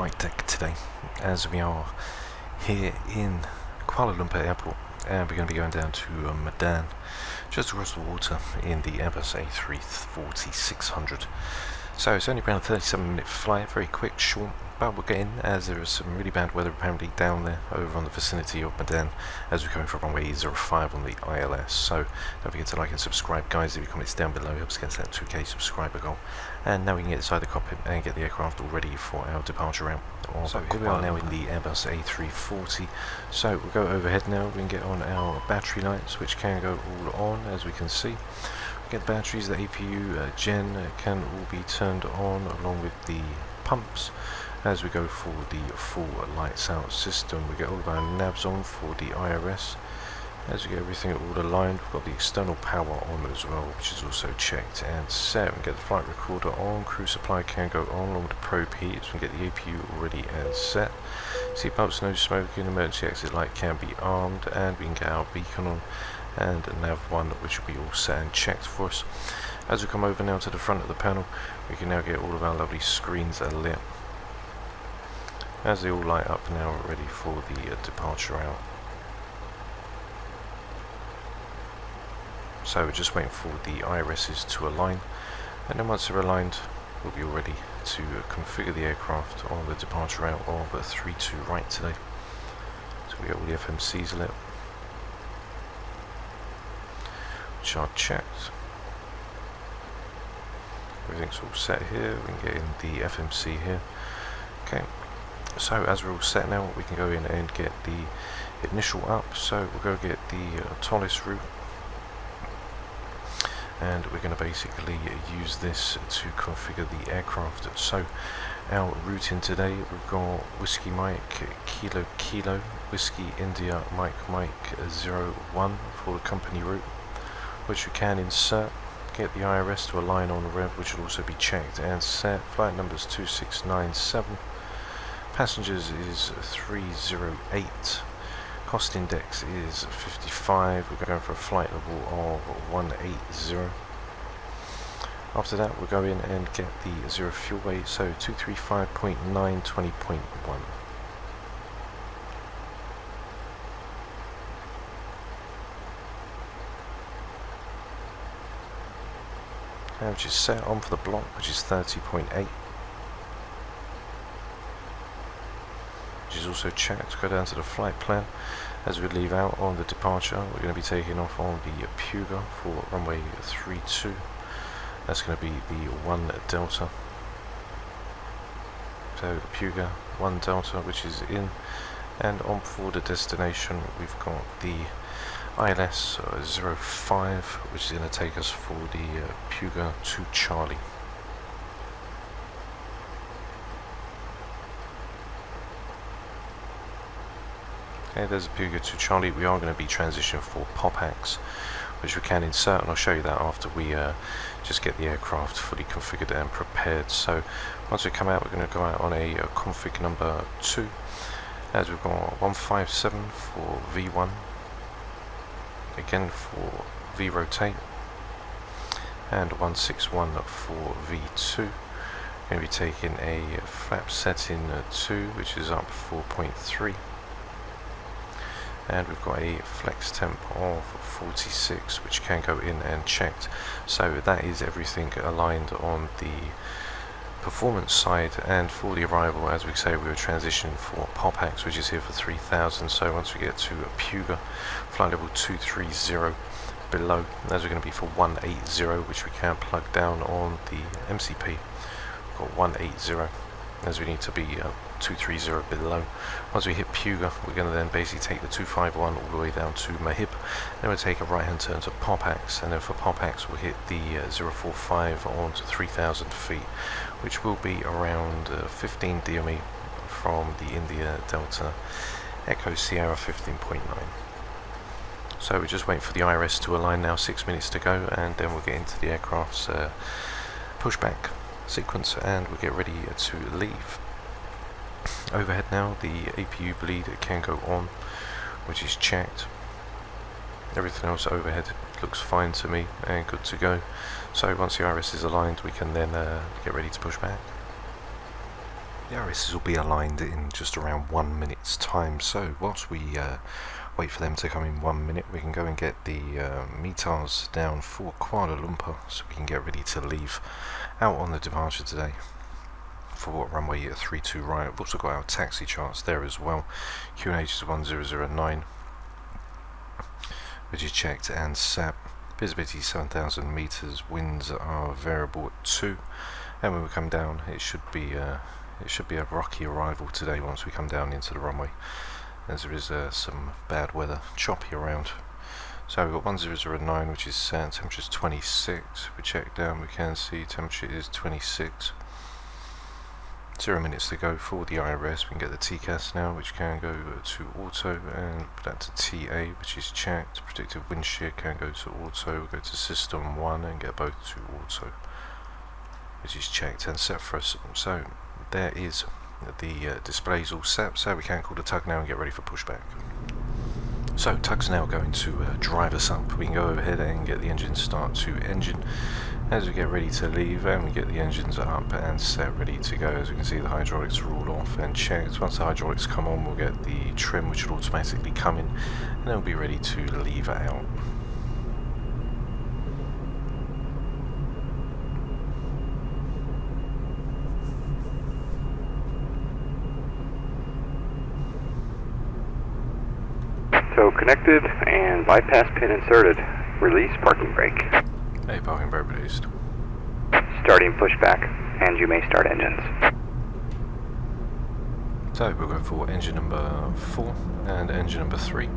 flight deck today, as we are here in Kuala Lumpur Airport, and we're going to be going down to Medan, just across the water in the Airbus A340-600. So it's only around a 37-minute flight, very quick, short, but we'll get in as there is some really bad weather apparently down there over on the vicinity of Medan as we're coming from runway 05 on the ILS. So don't forget to like and subscribe, guys. Leave your comments down below, helps get that 2k subscriber goal. And now we can get inside the cockpit and get the aircraft all ready for our departure route. So here we are now in the Airbus A340. So we'll go overhead now. We can get on our battery lights, which can go all on, as we can see. Get batteries, the APU gen can all be turned on along with the pumps. As we go for the full lights out system, we get all of our navs on for the IRS. As we get everything all aligned, we've got the external power on as well, which is also checked and set. We get the flight recorder on, crew supply can go on along with the probe heats. We get the APU already and set. Seatbelts, no smoking, emergency exit light can be armed, and we can get our beacon on and nav 1, which will be all set and checked for us. As we come over now to the front of the panel, we can now get all of our lovely screens lit as they all light up now, ready for the departure out. So we're just waiting for the IRSs to align, and then once they're aligned, we'll be all ready to configure the aircraft on the departure out of 32 right today. So we get all the FMCs lit, which are checked. Everything's all set here. We can get in the FMC here. Okay, so as we're all set now, we can go in and get the initial up. So we'll go get the Toliss route, and we're going to basically use this to configure the aircraft. So our routing today, we've got Whiskey Mike Kilo Kilo Whiskey India Mike Mike 01 for the company route, which we can insert. Get the IRS to align on rev, which will also be checked and set. Flight numbers 2697. Passengers is 308. Cost index is 55. We're going for a flight level of 180. After that, we'll go in and get the zero fuel weight, so 235.9, 20.1. Which is set on for the block, which is 30.8, which is also checked. Go down to the flight plan. As we leave out on the departure, we're going to be taking off on the Puga for runway 32. That's going to be the 1 Delta. So the Puga 1 Delta, which is in, and on for the destination, we've got the ILS 05, which is going to take us for the Puga to Charlie. Okay, there's a Puga to Charlie. We are going to be transitioning for POPAX, which we can insert, and I'll show you that after we just get the aircraft fully configured and prepared. So once we come out, we're going to go out on a config number 2, as we've got 157 for V1, again for V rotate, and 161 for V2. We're going to be taking a flap setting 2, which is up 4.3, and we've got a flex temp of 46, which can go in and checked. So that is everything aligned on the performance side. And for the arrival, as we say, we were transitioning for POPAX, which is here for 3000. So once we get to Puga, flight level 230 below, as we're going to be for 180, which we can plug down on the MCP. We've got 180, as we need to be 230 below. Once we hit Puga, we're going to then basically take the 251 all the way down to Mahib. Then we'll take a right hand turn to POPAX, and then for POPAX we'll hit the 045 on to 3000 feet, which will be around 15 DME from the India Delta Echo Sierra 15.9. So we're just waiting for the IRS to align now, 6 minutes to go, and then we'll get into the aircraft's pushback sequence, and we'll get ready to leave. Overhead now, the APU bleed can go on, which is checked. Everything else overhead looks fine to me and good to go. So once the IRS is aligned, we can then get ready to push back. The RSs will be aligned in just around 1 minute's time, so whilst we wait for them to come in 1 minute, we can go and get the METARs down for Kuala Lumpur so we can get ready to leave out on the departure today for runway 32 right. We've also got our taxi charts there as well. QNH is 1009, which is checked and set. Visibility 7,000 meters. Winds are variable at 2, and when we come down, it should be a rocky arrival today once we come down into the runway, as there is some bad weather, choppy around. So we've got 1009, which is set. Temperature is 26. We check down, we can see temperature is 26. 0 minutes to go for the IRS. We can get the TCAS now, which can go to auto, and put that to TA, which is checked. Predictive wind shear can go to auto. We'll go to system 1 and get both to auto, which is checked and set for us. So there is the displays all set, so we can call the tug now and get ready for pushback. So tug's now going to drive us up. We can go overhead and get the engine start to engine as we get ready to leave, and we get the engines up and set ready to go. As we can see, the hydraulics are all off and checked. Once the hydraulics come on, we'll get the trim, which will automatically come in, and then we'll be ready to leave out. So connected and bypass pin inserted. Release parking brake. Hey, parking brake released. Starting pushback, and you may start engines. So we'll go for engine number 4 and engine number 3.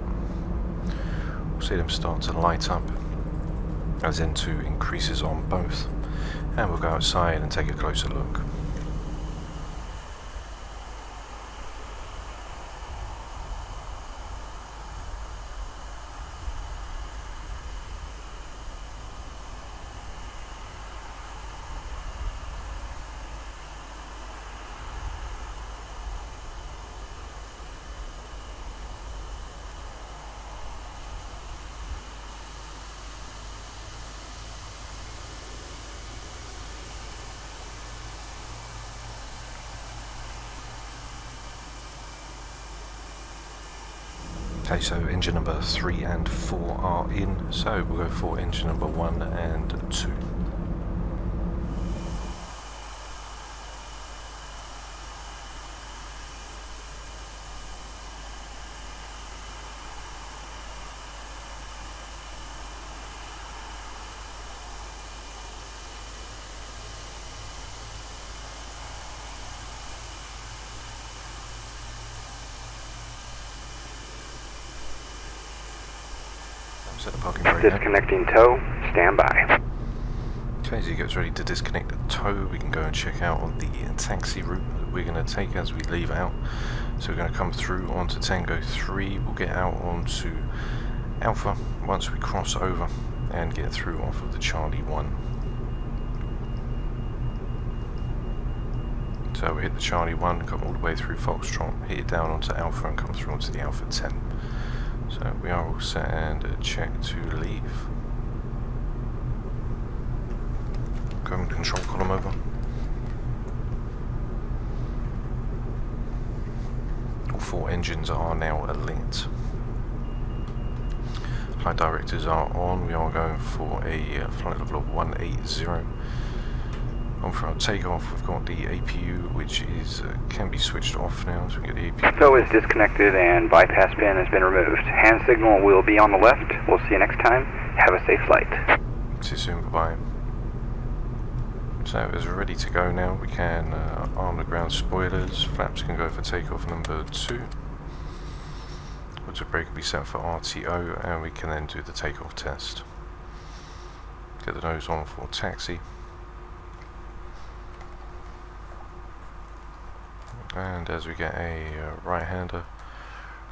We'll see them start to light up as N2 increases on both, and we'll go outside and take a closer look. Okay, so engine number 3 and 4 are in, so we'll go for engine number 1 and 2. Set the parking brake. Disconnecting tow, stand by. Okay, as he gets ready to disconnect the tow, we can go and check out on the taxi route that we're going to take as we leave out. So we're going to come through onto Tango 3, we'll get out onto Alpha once we cross over and get through off of the Charlie 1. So we hit the Charlie 1, come all the way through Foxtrot, hit it down onto Alpha and come through onto the Alpha 10. So we are all set and check to leave. Come control column over. All 4 engines are now lit. Flight directors are on. We are going for a flight level of 180. On for our takeoff, we've got the APU, which is can be switched off now, so we get the APU. Tow is disconnected and bypass pin has been removed. Hand signal will be on the left. We'll see you next time. Have a safe flight. See you soon, bye-bye. So as we're ready to go now, we can arm the ground spoilers. Flaps can go for takeoff number 2. Auto brake will be set for RTO, and we can then do the takeoff test. Get the nose on for taxi. And as we get a right-hander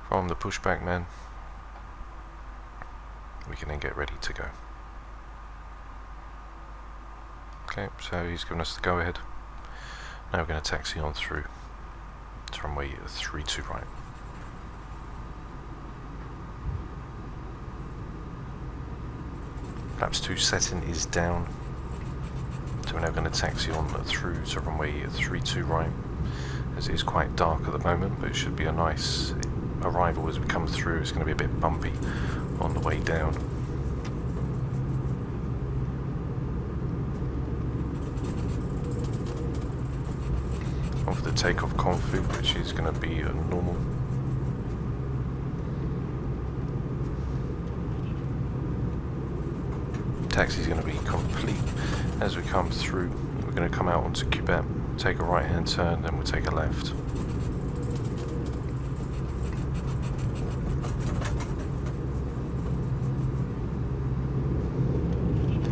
from the pushback man, we can then get ready to go. Okay, so he's given us the go-ahead. Now we're going to taxi on through to runway 32 right. Flaps 2 setting is down, so we're now going to taxi on through to runway 32 right. as it is quite dark at the moment, but it should be a nice arrival as we come through. It's going to be a bit bumpy on the way down. On for the takeoff config, which is going to be a normal. Taxi is going to be complete as we come through. We're going to come out onto Quebec, take a right hand turn, then we'll take a left.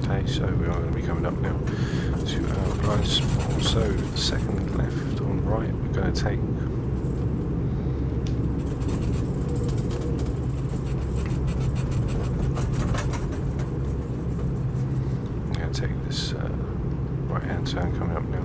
Okay, so we are going to be coming up now to our blind spot. So the second left on right, we're going to take. Take this right hand turn coming up now.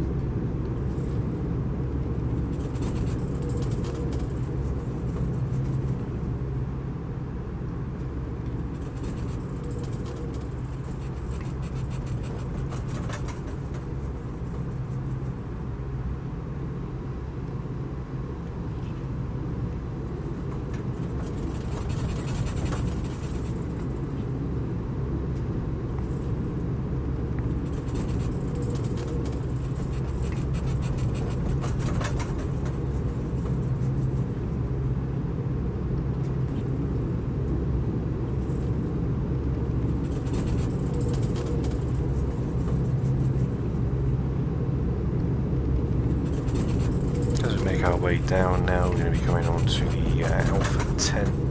Our way down now, we're going to be coming on to the Alpha 10.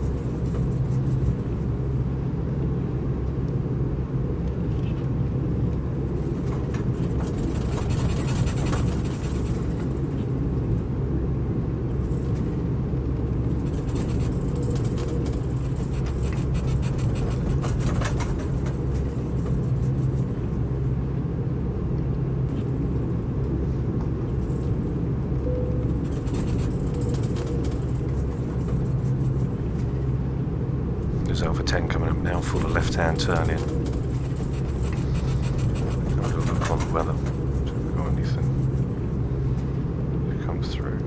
Alpha 10 coming up now for the left hand turn in. Have a little look on the weather, see if we've got anything to come through.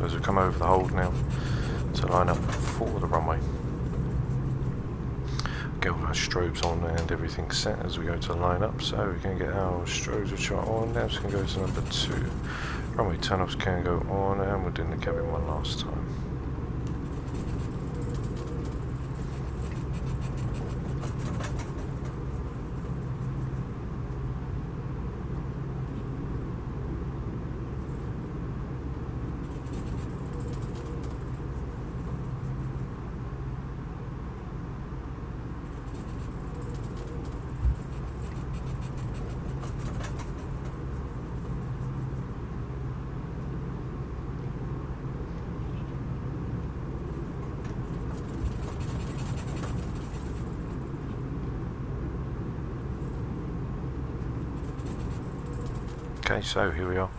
As we come over the hold now to line up for the runway. Get all our strobes on and everything set as we go to line up, so we can get our strobes which are on. Now it's going to go to number 2. Runway turn-offs can go on, and we're doing the cabin one last time. Okay, so here we are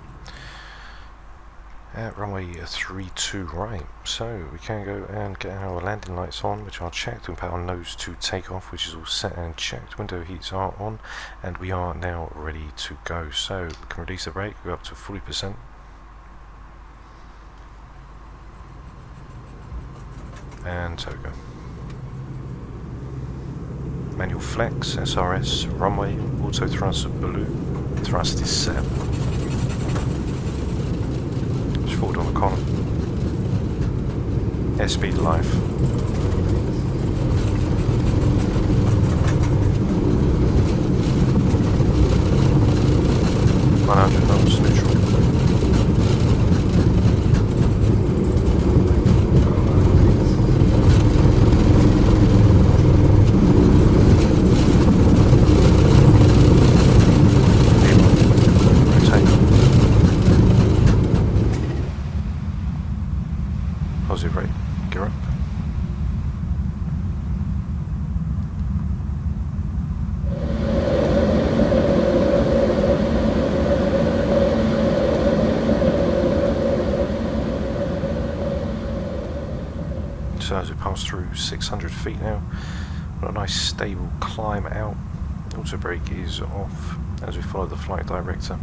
at runway 32 right, so we can go and get our landing lights on, which are checked, and put our nose to take off, which is all set and checked. Window heats are on, and we are now ready to go. So we can release the brake, go up to 40%. And so go. Manual flex, SRS, runway, auto thrust, balloon, thrust is set. Just forward on the column. Airspeed live. knots neutral. positive rate, gear up. So as we pass through 600 feet now, got a nice stable climb out. Auto brake is off as we follow the flight director.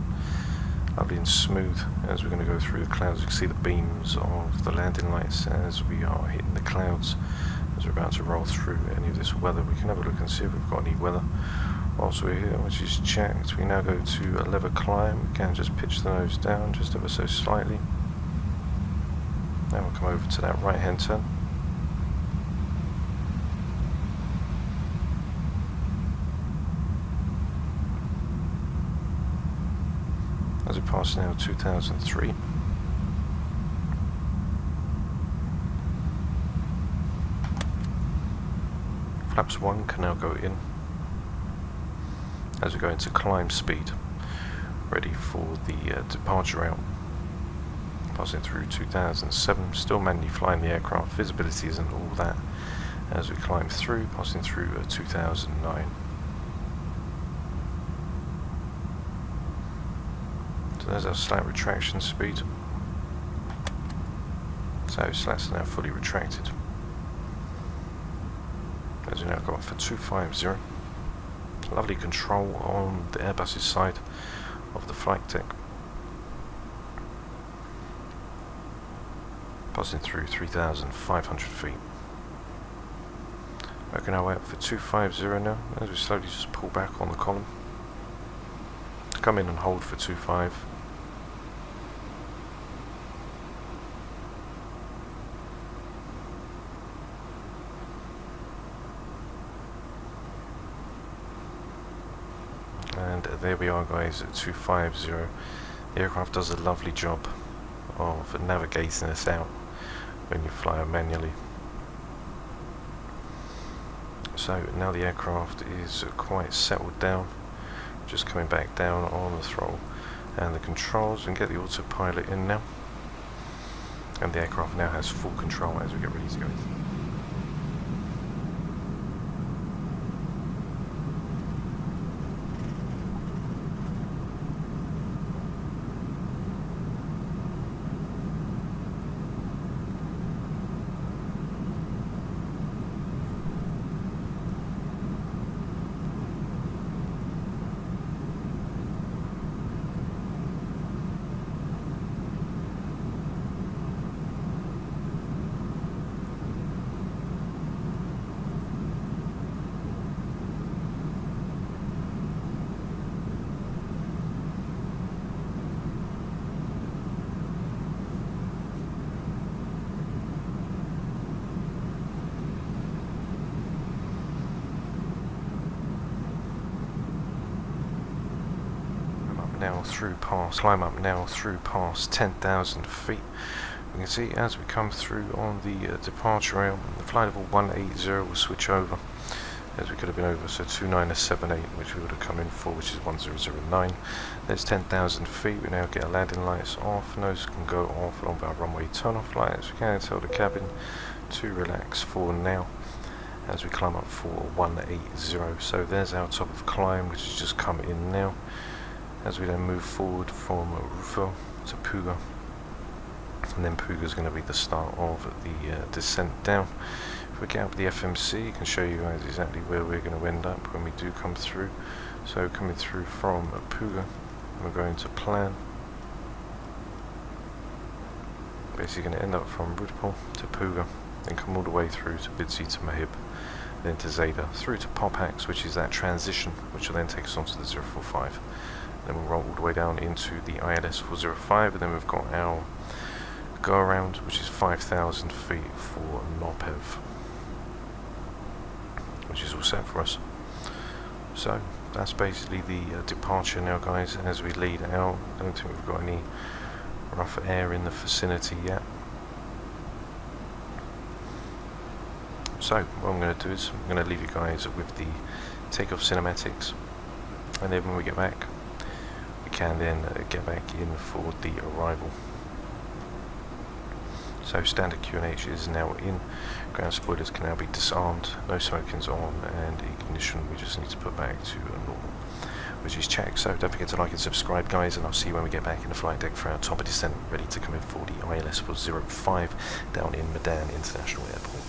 Lovely and smooth as we're going to go through the clouds. You can see the beams of the landing lights as we are hitting the clouds. As we're about to roll through any of this weather, we can have a look and see if we've got any weather whilst we're here, which is checked. We now go to a lever climb. We can just pitch the nose down just ever so slightly. Now we'll come over to that right hand turn. As we pass now 2003. Flaps 1 can now go in as we go into climb speed, ready for the departure out. Passing through 2007, still manually flying the aircraft, visibility isn't all that as we climb through, passing through 2009. There's our slat retraction speed. So slats are now fully retracted. As we now go up for 250. Lovely control on the Airbus's side of the flight deck. Passing through 3,500 feet. Working our way up for 250 now, as we slowly just pull back on the column. Come in and hold for 25. And there we are, guys, at 250. The aircraft does a lovely job of navigating us out when you fly manually. So now the aircraft is quite settled down. Just coming back down on the throttle and the controls, and get the autopilot in now. And the aircraft now has full control as we get ready to go. Climb up now through past 10,000 feet. You can see as we come through on the departure rail, the flight level 180 will switch over, as we could have been over, so 2978, which we would have come in for, which is 1009. There's 10,000 feet. We now get our landing lights off, nose can go off along with our runway turn-off lights. We can tell the cabin to relax for now as we climb up for 180. So there's our top of climb, which has just come in now. As we then move forward from Rufo to Puga, and then Puga is going to be the start of the descent down. If we get up the FMC, I can show you guys exactly where we're going to end up when we do come through. So coming through from Puga, we're going to plan. Basically going to end up from Rudapur to Puga, then come all the way through to Bidsi to Mahib, then to Zeta, through to Popax, which is that transition, which will then take us onto the 045. Then we'll roll all the way down into the ILS 405, and then we've got our go around, which is 5,000 feet for Nopev, which is all set for us. So that's basically the departure now, guys, as we lead out. I don't think we've got any rough air in the vicinity yet. So what I'm going to do is I'm going to leave you guys with the takeoff cinematics, and then when we get back, we can then get back in for the arrival. So standard QNH is now in, ground spoilers can now be disarmed, no smoking's on, and ignition we just need to put back to normal, which is checked. So don't forget to like and subscribe, guys, and I'll see you when we get back in the flight deck for our top of descent, ready to come in for the ILS for 05 down in Medan International Airport.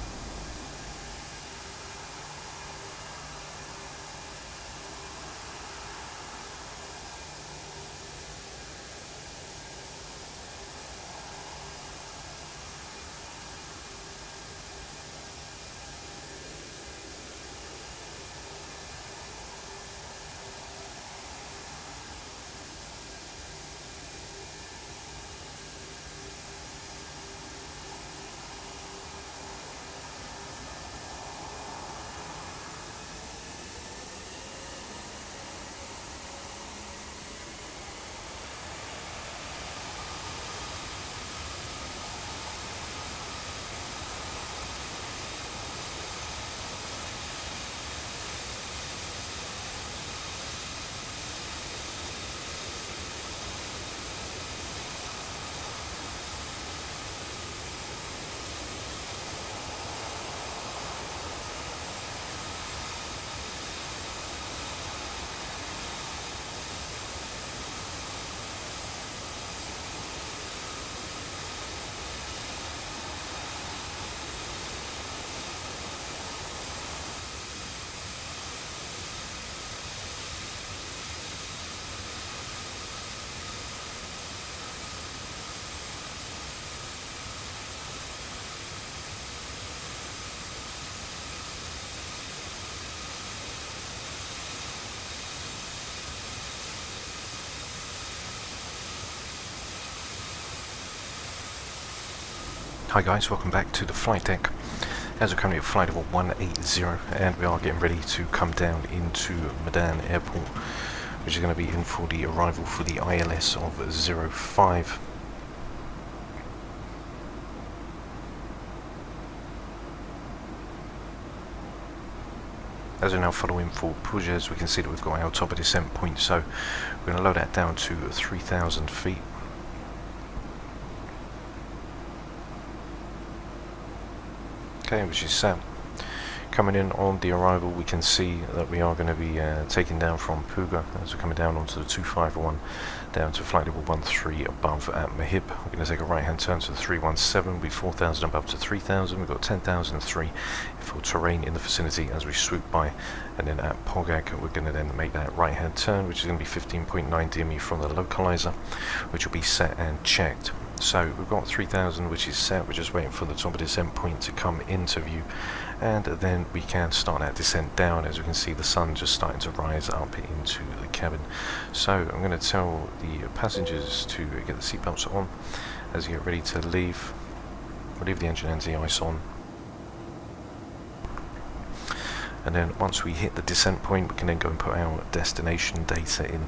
Hi guys, welcome back to the flight deck. As we're currently at flight level 180, and we are getting ready to come down into Medan Airport, which is going to be in for the arrival for the ILS of 05. As we're now following for Pujas, we can see that we've got our top of descent point, so we're going to load that down to 3,000 feet. Okay, which is set. Coming in on the arrival, we can see that we are going to be taken down from Puga as we're coming down onto the 251 down to flight level 13 above at Mahib. We're going to take a right hand turn to the 317, we'll be 4,000 above to 3,000, we've got 10,003 for terrain in the vicinity as we swoop by, and then at Pogag we're going to then make that right hand turn, which is going to be 15.9 DME from the localizer, which will be set and checked. So we've got 3,000 which is set, we're just waiting for the top of descent point to come into view, and then we can start that descent down. As we can see, the sun just starting to rise up into the cabin. So I'm going to tell the passengers to get the seatbelts on as you get ready to leave. We'll leave the engine anti-ice on, and then once we hit the descent point we can then go and put our destination data in,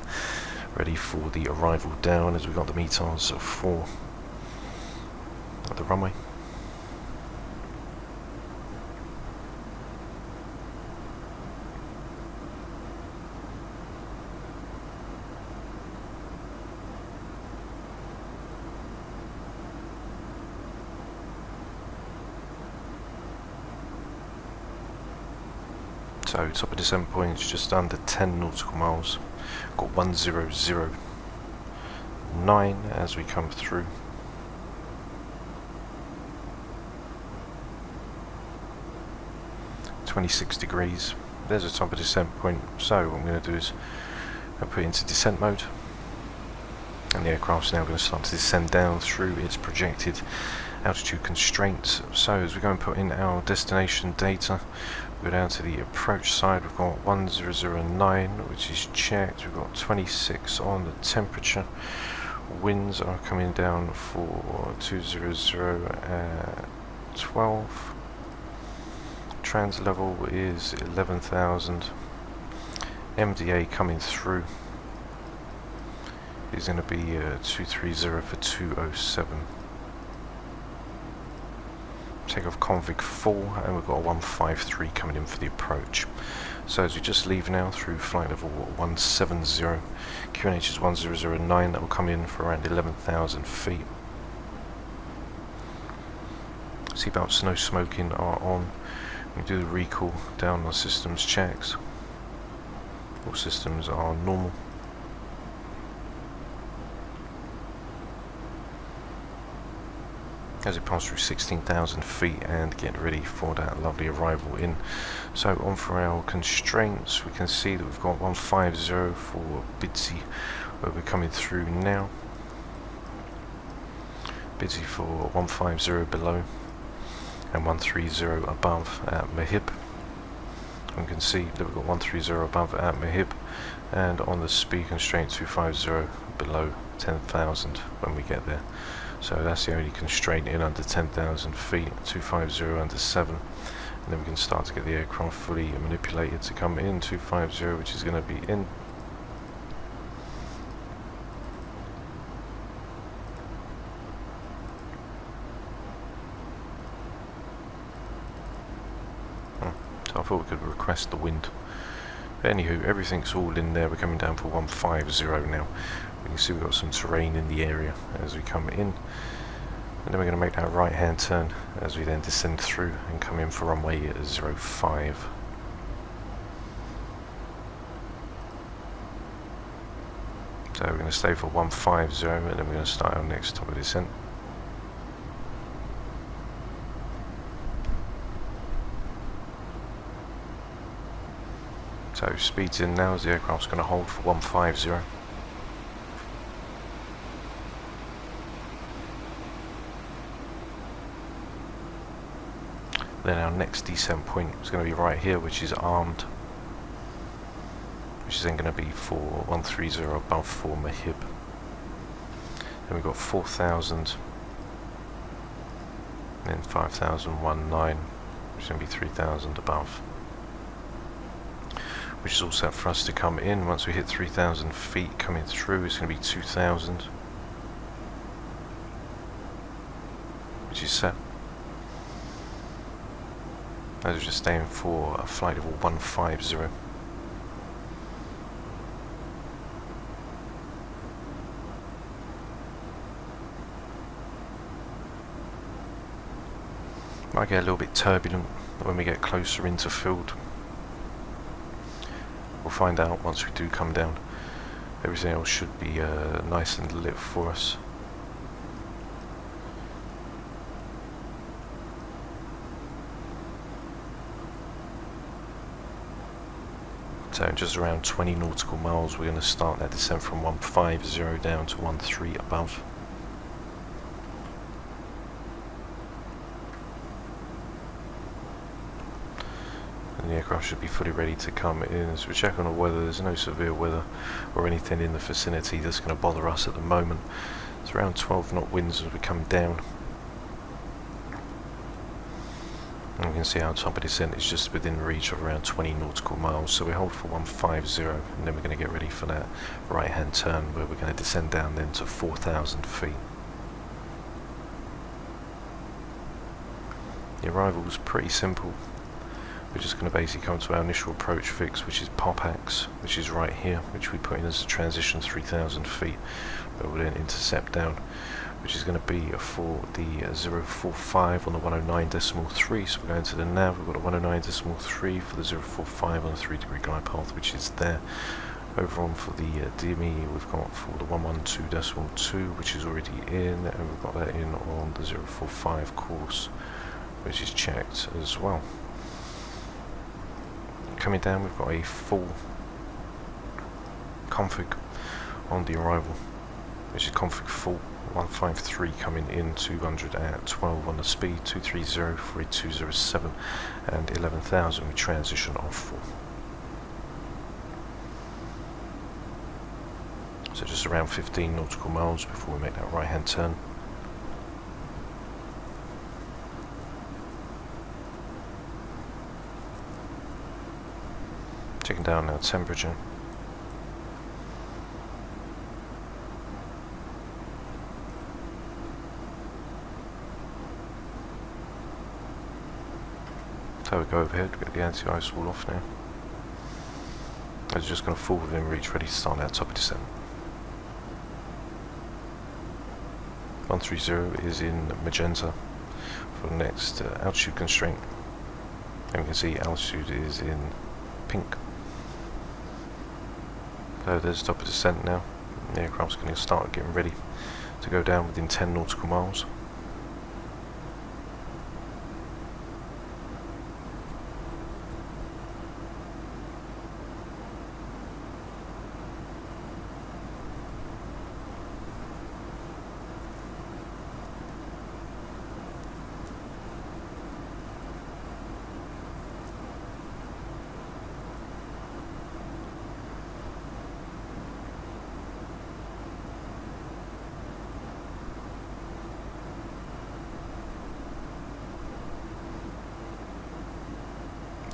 ready for the arrival down, as we've got the meters for the runway. So top of descent point is just under 10 nautical miles. Got 1009 as we come through. .26 There's a top of descent point. So what I'm going to do is I'll put it into descent mode, and the aircraft's now going to start to descend down through its projected altitude constraints. So as we go and put in our destination data, we go down to the approach side. We've got 1009, which is checked. We've got 26 on the temperature. Winds are coming down for 200 at 12. Trans level is 11,000. MDA coming through is going to be 230 for 207. Takeoff convig 4, and we've got a 153 coming in for the approach. So as we just leave now through flight level 170, QNH is 1009, that will come in for around 11,000 feet. Seatbelts, no smoking are on. We do the recall down on systems checks. All systems are normal. As it passed through 16,000 feet and get ready for that lovely arrival in. So on for our constraints, we can see that we've got 150 for Bidsy, where we're coming through now. Bidsy for 150 below and 130 above at Mahib. We can see that we've got 130 above at Mahib, and on the speed constraint 250 below 10,000 when we get there. So that's the only constraint in under 10,000 feet, 250 under 7, and then we can start to get the aircraft fully manipulated to come in 250, which is going to be in. So I thought we could request the wind. But anywho, everything's all in there. We're coming down for 150 now. We can see we've got some terrain in the area as we come in, and then we're going to make that right hand turn as we then descend through and come in for runway 05. So we're going to stay for 150 and then we're going to start our next top of descent. So speed's in now as the aircraft's going to hold for 150. Then our next descent point is going to be right here, which is armed, which is then going to be for 130 above for Mahib. Then we've got 4,000, then 5,019, which is going to be 3,000 above, which is all set for us to come in. Once we hit 3,000 feet coming through, it's going to be 2,000, which is set. As we're just staying for a flight level 150. Might get a little bit turbulent when we get closer into field. We'll find out once we do come down. Everything else should be nice and lit for us. So in just around 20 nautical miles we're going to start that descent from 150 down to 13 above. And the aircraft should be fully ready to come in. As we check on the weather, there's no severe weather or anything in the vicinity that's going to bother us at the moment. It's around 12 knot winds as we come down. And we can see our top of descent is just within reach of around 20 nautical miles, so we hold for 150 and then we're going to get ready for that right hand turn where we're going to descend down then to 4,000 feet. The arrival was pretty simple. We're just going to basically come to our initial approach fix, which is POPAX, which is right here, which we put in as a transition 3,000 feet, but we'll then intercept down, which is going to be for the 045 on the 109.3, so we're going to the nav. We've got a 109.3 for the 045 on the 3-degree glide path, which is there. Over on for the DME, we've got for the 112.2, which is already in, and we've got that in on the 045 course, which is checked as well. Coming down, we've got a full config on the arrival, which is config full. 153 coming in, 200 at 12 on the speed, 230 for a 207, and 11,000 we transition off for. So just around 15 nautical miles before we make that right hand turn. Checking down our temperature. So we go overhead, we get the anti-ice wall off now. It's just going to fall within reach, ready to start our top of descent. 130 is in magenta for the next altitude constraint. And we can see altitude is in pink. So there's the top of descent now. The aircraft's going to start getting ready to go down within 10 nautical miles.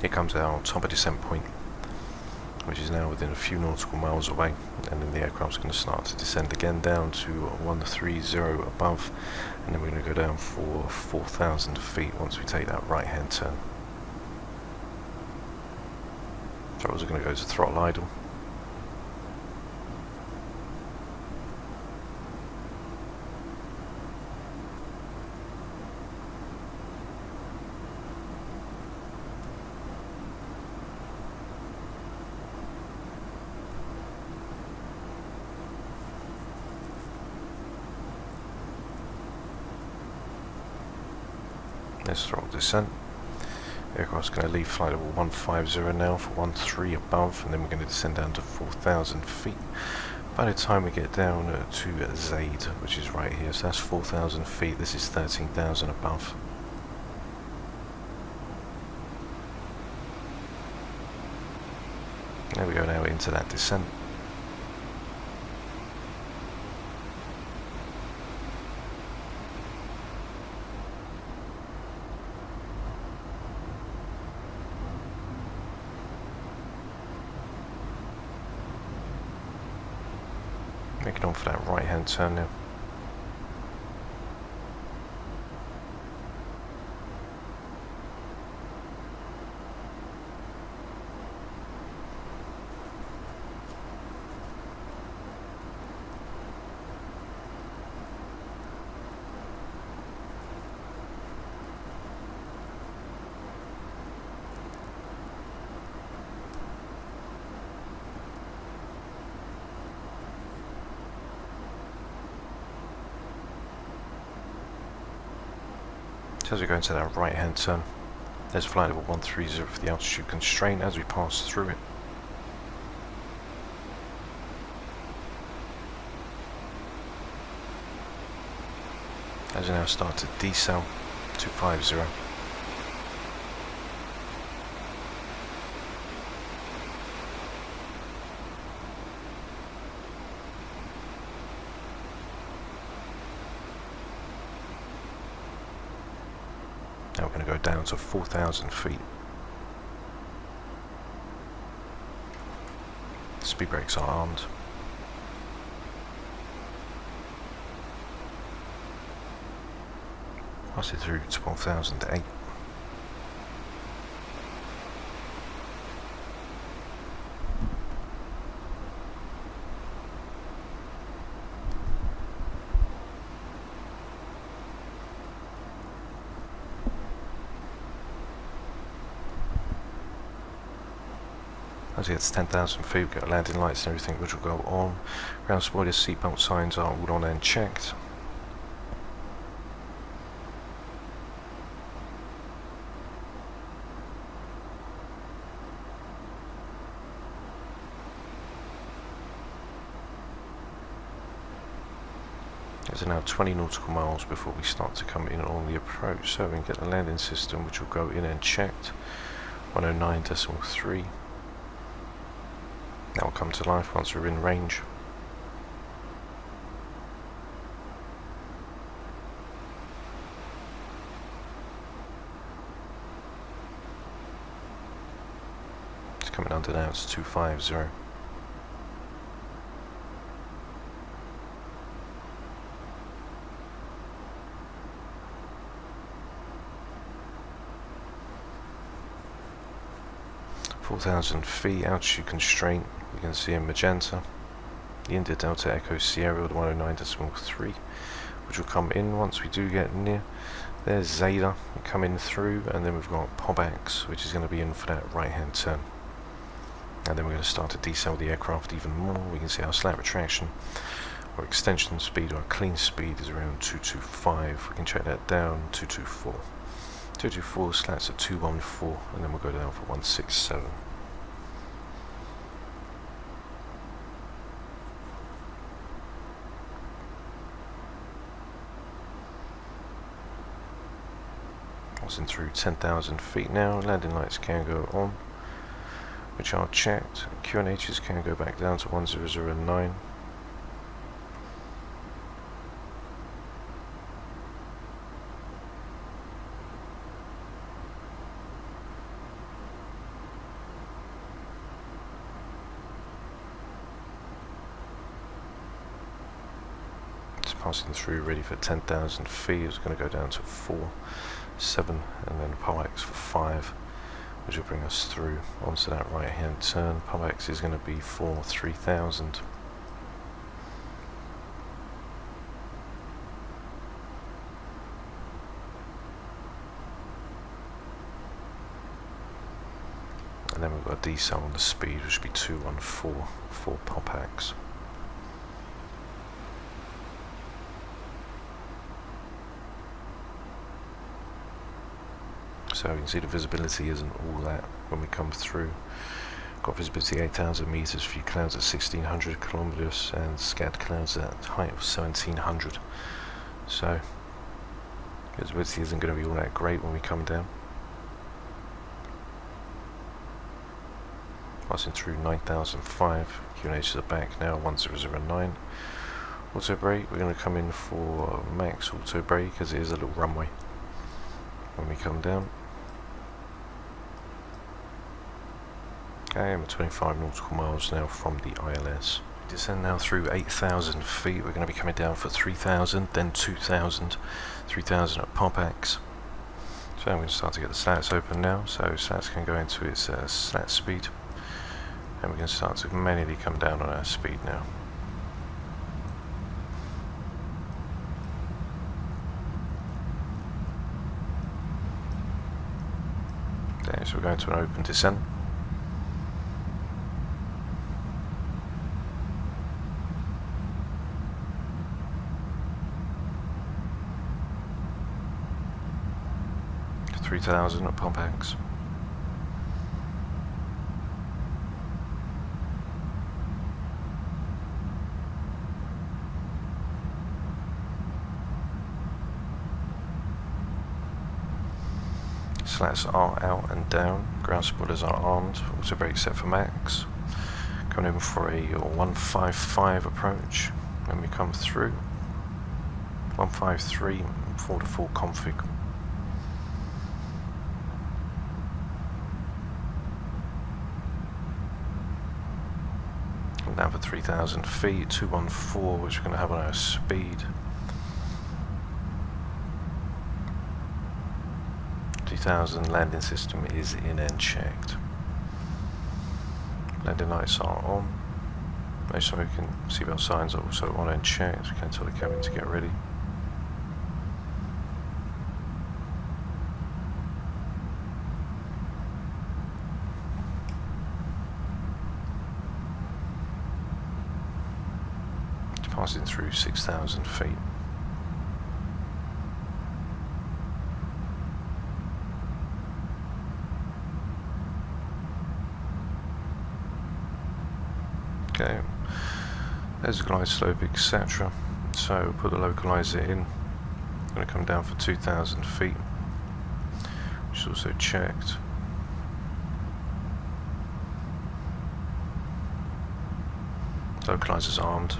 Here comes our top of descent point, which is now within a few nautical miles away, and then the aircraft's going to start to descend again down to 130 above, and then we're going to go down for 4,000 feet once we take that right hand turn. Throttles are going to go to throttle idle. Let's throttle descent. Aircraft's going to leave flight level 150 now for 13 above, and then we're going to descend down to 4,000 feet. By the time we get down to Zaid, which is right here, so that's 4,000 feet, this is 13,000 above. There we go now into that descent. Making on for that right hand turn now. As we go into that right hand turn, there's flight level 130 for the altitude constraint as we pass through it. As we now start to decel, 250. Now we're going to go down to 4,000 feet. Speed brakes are armed. Pass it through 12,008. As it gets 10,000 feet, we've got landing lights and everything which will go on. Ground spoilers, seatbelt signs are all on and checked. There's now 20 nautical miles before we start to come in on the approach, so we can get the landing system which will go in and checked. 109.3. That will come to life once we're in range. It's coming under now, it's 250. .4,000 feet, altitude constraint, you can see in magenta, the India Delta Echo Sierra, the 109.3, which will come in once we do get near. There's Zeta coming through, and then we've got POBX, which is going to be in for that right hand turn. And then we're going to start to decel the aircraft even more. We can see our slat retraction, our extension speed, our clean speed is around 225. We can check that down, 224. 224 slats at 214, and then we'll go down for 167. Passing through 10,000 feet now. Landing lights can go on, which are checked. QNHs can go back down to 1009. It's passing through, ready for 10,000 feet. It's going to go down to 4, 7, and then POBX for 5, which will bring us through onto that right hand turn. POBX is going to be for 3,000. And then we've got a decel on the speed, which will be 214 for POBX. So you can see the visibility isn't all that when we come through. Got visibility 8,000 meters, few clouds at 1,600 kilometers, and scattered clouds at a height of 1,700. So visibility isn't going to be all that great when we come down. Passing through 9,005. QNHs are back now, 1009. Auto brake, we're going to come in for max auto brake as it is a little runway when we come down. Okay, I'm at 25 nautical miles now from the ILS. Descend now through 8,000 feet. We're going to be coming down for 3,000, then 2,000, 3,000 at POBX. So I'm going to start to get the slats open now. So slats can go into its slat speed, and we're going to start to manually come down on our speed now. Okay, so we're going to an open descent. To 3,000 at POBX. Slats are out and down, ground spoilers are armed, auto brake set for max. Coming in for a 155 approach when we come through. 153 for the full config. Come down for 3,000 feet, 214, which we're going to have on our speed. 2,000 landing system is in and checked. Landing lights are on. No smoking, seatbelt signs are also on and checked. We can tell the cabin to get ready. It's passing through 6,000 feet. Okay, there's a glide slope, etc. So put the localizer in. I'm going to come down for 2,000 feet, which is also checked. Localizer's armed.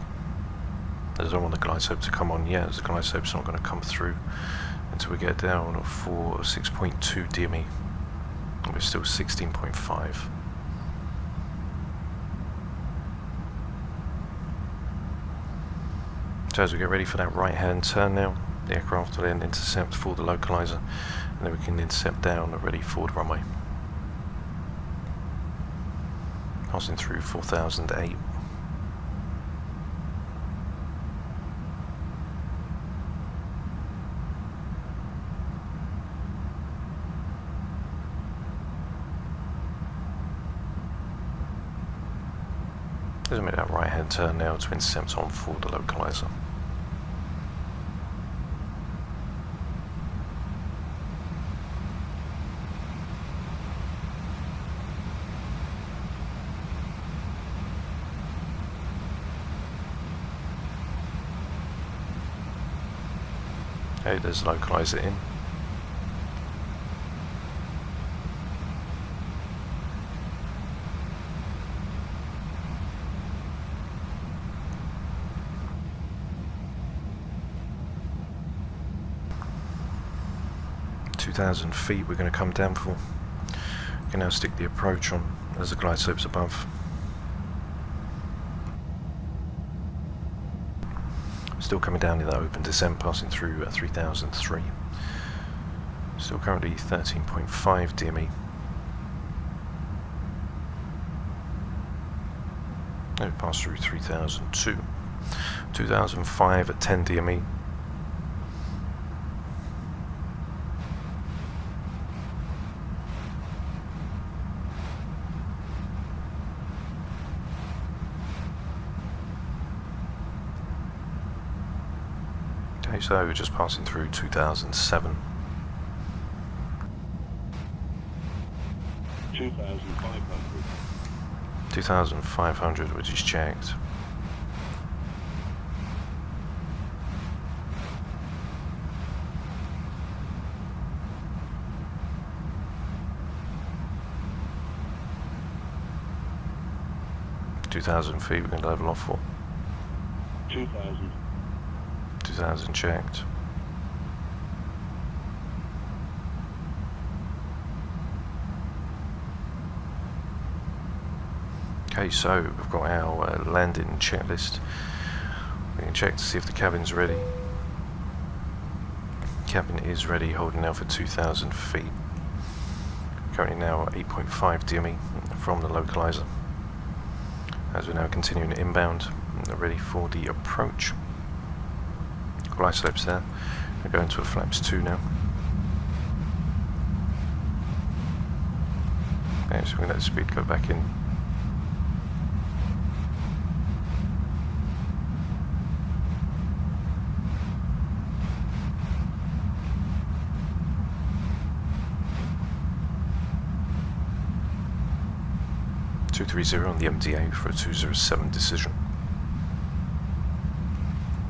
I don't want the glide slope to come on yet, as the glide slope's not going to come through until we get down for 6.2 DME. And we're still 16.5. So as we get ready for that right hand turn now, the aircraft will then intercept for the localizer, and then we can intercept down and ready forward runway. Passing through 4,008. Let's make that right hand turn now to intercept on for the localizer. Okay, there's the localizer in. .2,000 feet we're going to come down for. We can now stick the approach on as the glide slopes above. Still coming down in that open descent, passing through 3003. Still currently 13.5 DME. No, pass through 3002. 2005 at 10 DME. Okay, so we're just passing through 2007. 2,500. 2,500, which is checked. .2,000 feet we can level off for. 2,000. 2,000 checked. Okay, so we've got our landing checklist. We can check to see if the cabin's ready. Cabin is ready, holding now for 2,000 feet. Currently now 8.5 DME from the localizer. As we're now continuing inbound, ready for the approach. Glide slopes there. We're going to a flaps 2 now. Okay, so we can let the speed go back in. .230 on the MDA for a 207 decision.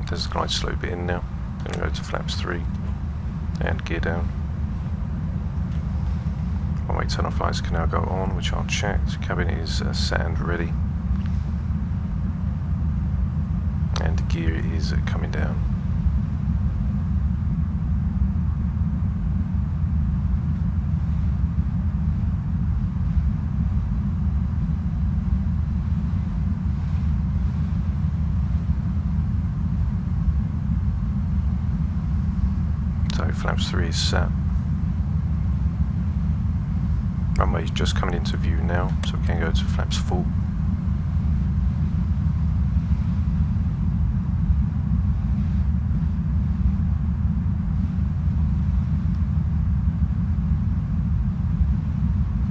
There's the glide slope in now. Going to go to flaps 3 and gear down. One-way turn-off lights can now go on, which are checked. Cabin is set and ready. And the gear is coming down. Flaps 3 is set. Runway is just coming into view now, so we can go to flaps 4.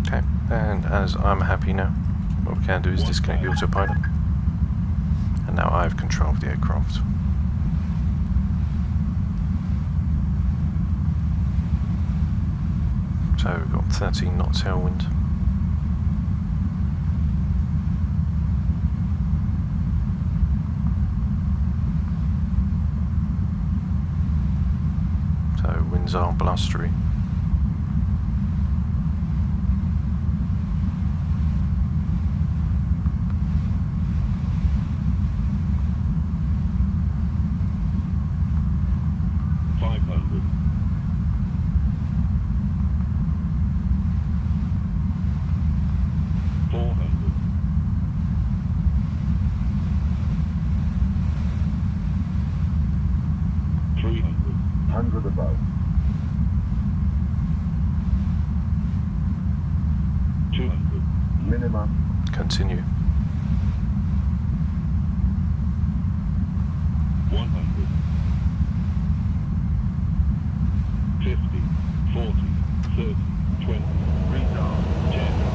Okay, and as I'm happy now, what we can do is disconnect the autopilot. And now I have control of the aircraft. So we've got 13 knot tailwind. So winds are blustery. Above. 200. Minimum. Continue. 100. 50. 40. 30. 20. Retard. 10.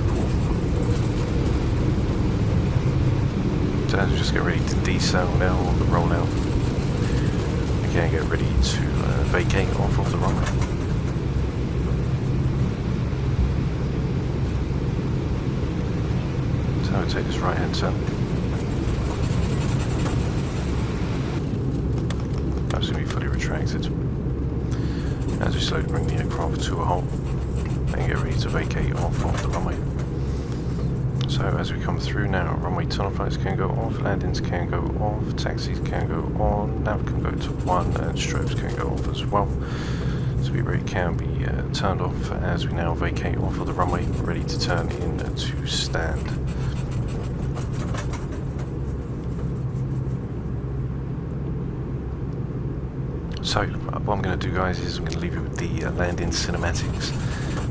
airport. So as we just get ready to decel now on the rollout, again get ready to vacate off of the runway. So I'll take this right hand turn. That's going to be fully retracted. As we slowly bring the aircraft to a halt and get ready to vacate off of the runway. So as we come through now, runway tunnel flights can go off, landings can go off, taxis can go on, nav can go to 1 and strobes can go off as well. Speed brake can be turned off as we now vacate off of the runway, ready to turn in to stand. So what I'm going to do, guys, is I'm going to leave you with the landing cinematics.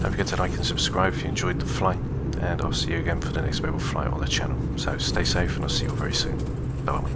Don't forget to like and subscribe if you enjoyed the flight, and I'll see you again for the next mobile flight on the channel. So stay safe and I'll see you all very soon. Bye bye.